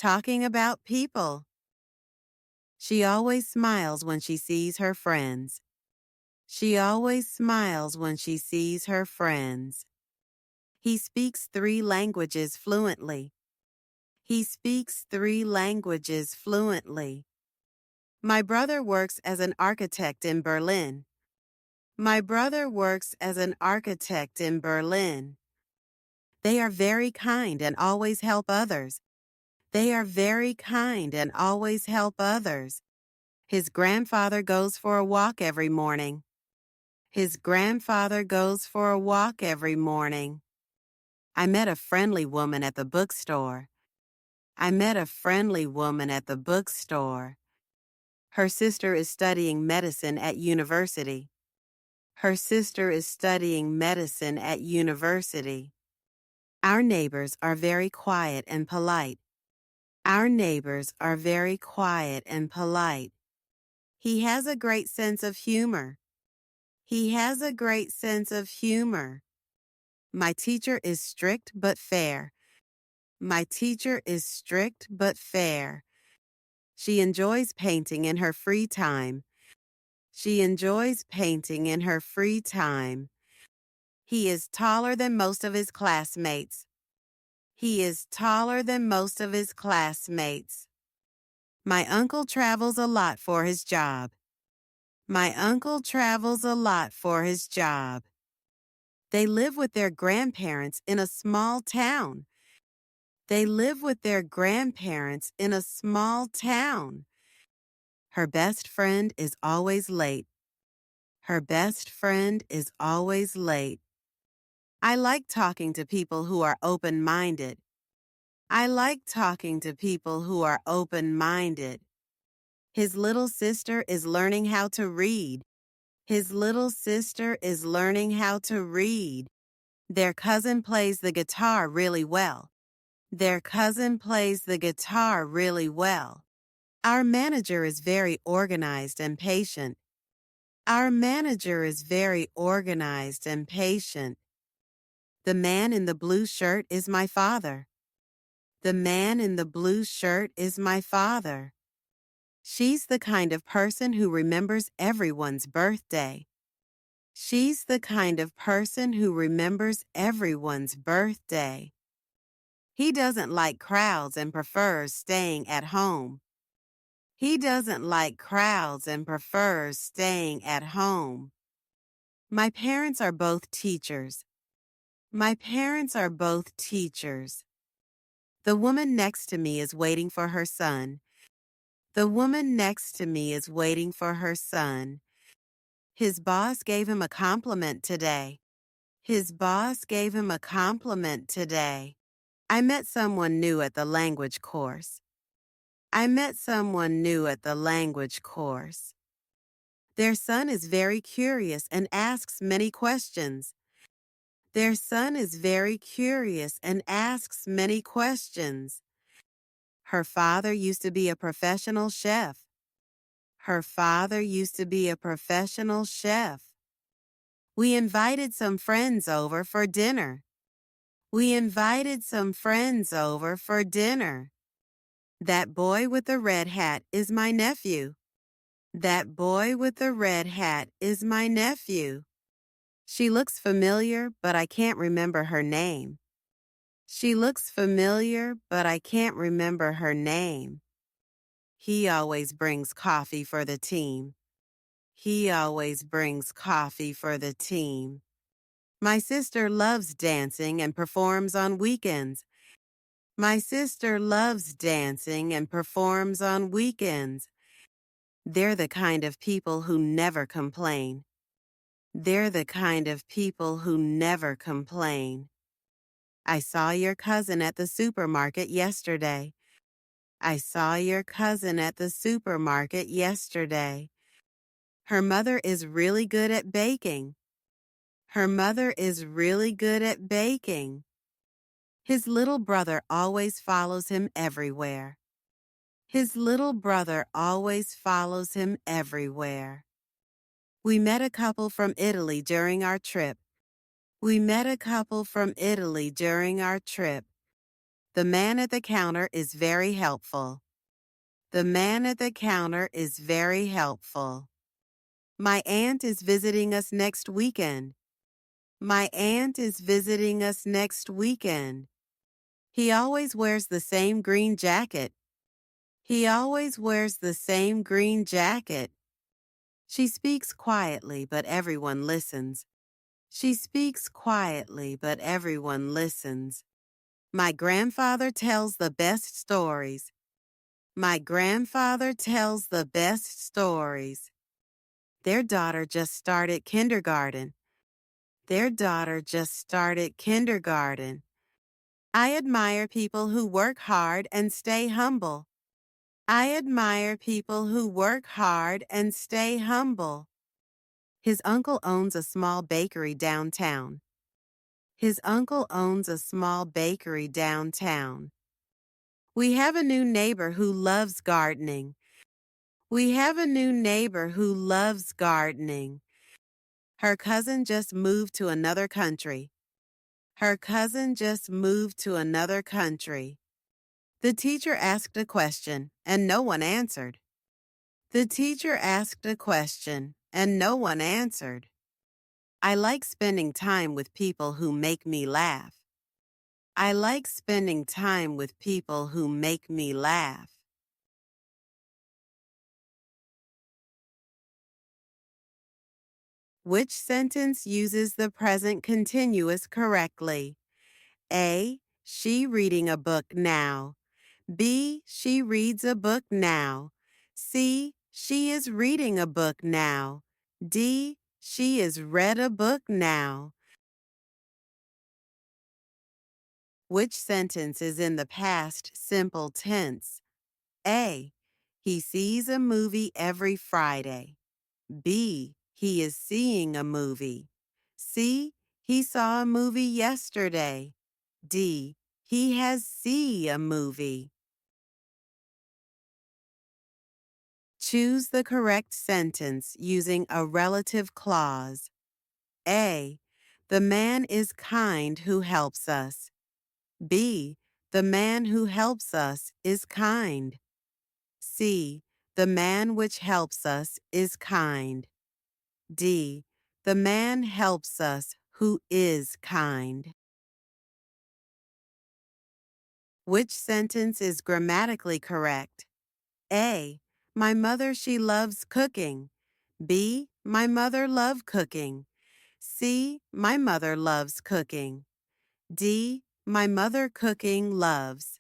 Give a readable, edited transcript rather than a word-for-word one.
talking about people. She always smiles when she sees her friends. She always smiles when she sees her friends. He speaks 3 languages fluently. He speaks 3 languages fluently. My brother works as an architect in Berlin. My brother works as an architect in Berlin. They are very kind and always help others. They are very kind and always help others. His grandfather goes for a walk every morning. His grandfather goes for a walk every morning. I met a friendly woman at the bookstore. I met a friendly woman at the bookstore. Her sister is studying medicine at university. Her sister is studying medicine at university. Our neighbors are very quiet and polite. Our neighbors are very quiet and polite. He has a great sense of humor. He has a great sense of humor. My teacher is strict but fair. My teacher is strict but fair. She enjoys painting in her free time. She enjoys painting in her free time. He is taller than most of his classmates. He is taller than most of his classmates. My uncle travels a lot for his job. My uncle travels a lot for his job. They live with their grandparents in a small town. They live with their grandparents in a small town. Her best friend is always late. Her best friend is always late. I like talking to people who are open-minded. I like talking to people who are open-minded. His little sister is learning how to read. His little sister is learning how to read. Their cousin plays the guitar really well. Their cousin plays the guitar really well. Our manager is very organized and patient. Our manager is very organized and patient. The man in the blue shirt is my father. The man in the blue shirt is my father. She's the kind of person who remembers everyone's birthday. She's the kind of person who remembers everyone's birthday. He doesn't like crowds and prefers staying at home. He doesn't like crowds and prefers staying at home. My parents are both teachers. My parents are both teachers. The woman next to me is waiting for her son. The woman next to me is waiting for her son. His boss gave him a compliment today. His boss gave him a compliment today. I met someone new at the language course. I met someone new at the language course. Their son is very curious and asks many questions. Their son is very curious and asks many questions. Her father used to be a professional chef. Her father used to be a professional chef. We invited some friends over for dinner. We invited some friends over for dinner. That boy with the red hat is my nephew. That boy with the red hat is my nephew. She looks familiar, but I can't remember her name. She looks familiar, but I can't remember her name. He always brings coffee for the team. He always brings coffee for the team. My sister loves dancing and performs on weekends. My sister loves dancing and performs on weekends. They're the kind of people who never complain. They're the kind of people who never complain. I saw your cousin at the supermarket yesterday. I saw your cousin at the supermarket yesterday. Her mother is really good at baking. Her mother is really good at baking. His little brother always follows him everywhere. His little brother always follows him everywhere. We met a couple from Italy during our trip. We met a couple from Italy during our trip. The man at the counter is very helpful. The man at the counter is very helpful. My aunt is visiting us next weekend. My aunt is visiting us next weekend. He always wears the same green jacket. He always wears the same green jacket. She speaks quietly, but everyone listens. She speaks quietly, but everyone listens. My grandfather tells the best stories. My grandfather tells the best stories. Their daughter just started kindergarten. Their daughter just started kindergarten. I admire people who work hard and stay humble. I admire people who work hard and stay humble. His uncle owns a small bakery downtown. His uncle owns a small bakery downtown. We have a new neighbor who loves gardening. We have a new neighbor who loves gardening. Her cousin just moved to another country. Her cousin just moved to another country. The teacher asked a question, and no one answered. The teacher asked a question, and no one answered. I like spending time with people who make me laugh. I like spending time with people who make me laugh. Which sentence uses the present continuous correctly? A. She reading a book now. B. She reads a book now. C. She is reading a book now. D. She is read a book now. Which sentence is in the past simple tense? A. He sees a movie every Friday. B. He is seeing a movie. C. He saw a movie yesterday. D. He has seen a movie. Choose the correct sentence using a relative clause. A. The man is kind who helps us. B. The man who helps us is kind. C. The man which helps us is kind. D. The man helps us who is kind. Which sentence is grammatically correct? A. My mother, she loves cooking. B. My mother love cooking. C. My mother loves cooking. D. My mother cooking loves.